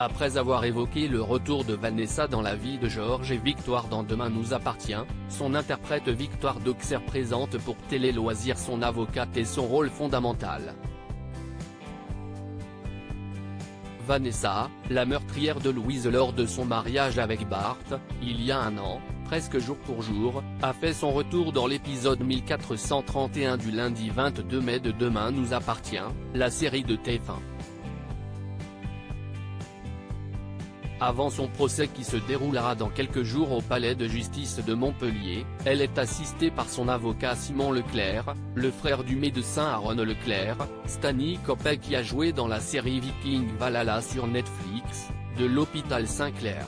Après avoir évoqué le retour de Vanessa dans la vie de Georges et Victoire dans Demain nous appartient, son interprète Victoire d'Auxerre présente pour Télé Loisirs son avocate et son rôle fondamental. Vanessa, la meurtrière de Louise lors de son mariage avec Bart, il y a un an, presque jour pour jour, a fait son retour dans l'épisode 1431 du lundi 22 mai de Demain nous appartient, la série de TF1. Avant son procès qui se déroulera dans quelques jours au palais de justice de Montpellier, elle est assistée par son avocat Simon Leclerc, le frère du médecin Aaron Leclerc, Stanley Kopeck qui a joué dans la série Viking Valhalla sur Netflix, de l'hôpital Saint-Clair.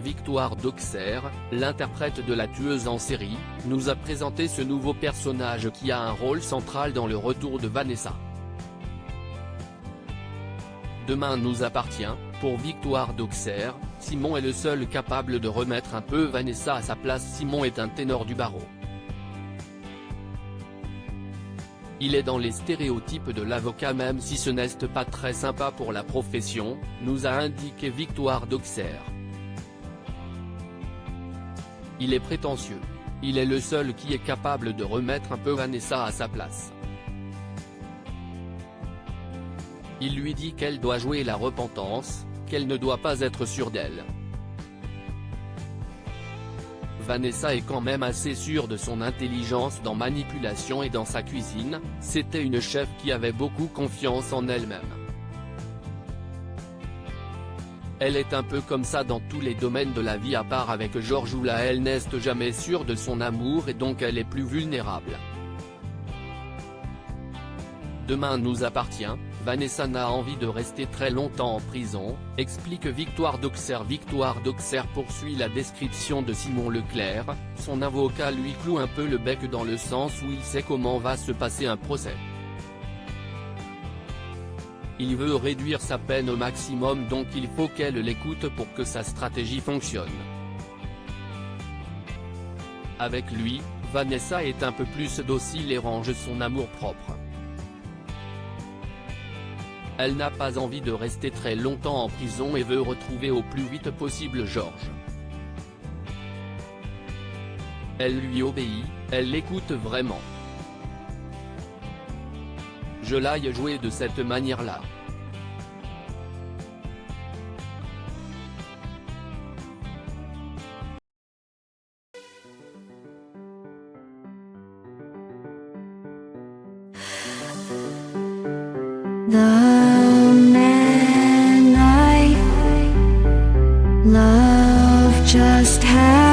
Victoire d'Auxerre, l'interprète de la tueuse en série, nous a présenté ce nouveau personnage qui a un rôle central dans le retour de Vanessa. Demain nous appartient, pour Victoire d'Auxerre, Simon est le seul capable de remettre un peu Vanessa à sa place. Simon est un ténor du barreau. Il est dans les stéréotypes de l'avocat même si ce n'est pas très sympa pour la profession, nous a indiqué Victoire d'Auxerre. Il est prétentieux. Il est le seul qui est capable de remettre un peu Vanessa à sa place. Il lui dit qu'elle doit jouer la repentance, qu'elle ne doit pas être sûre d'elle. Vanessa est quand même assez sûre de son intelligence dans manipulation et dans sa cuisine, c'était une chef qui avait beaucoup confiance en elle-même. Elle est un peu comme ça dans tous les domaines de la vie à part avec Georges où là elle n'est jamais sûre de son amour et donc elle est plus vulnérable. Demain nous appartient, Vanessa n'a envie de rester très longtemps en prison, explique Victoire d'Auxerre. Victoire d'Auxerre poursuit la description de Simon Leclerc, son avocat lui cloue un peu le bec dans le sens où il sait comment va se passer un procès. Il veut réduire sa peine au maximum donc il faut qu'elle l'écoute pour que sa stratégie fonctionne. Avec lui, Vanessa est un peu plus docile et range son amour-propre. Elle n'a pas envie de rester très longtemps en prison et veut retrouver au plus vite possible Georges. Elle lui obéit, elle l'écoute vraiment. Je l'aille jouer de cette manière-là. The man I love just had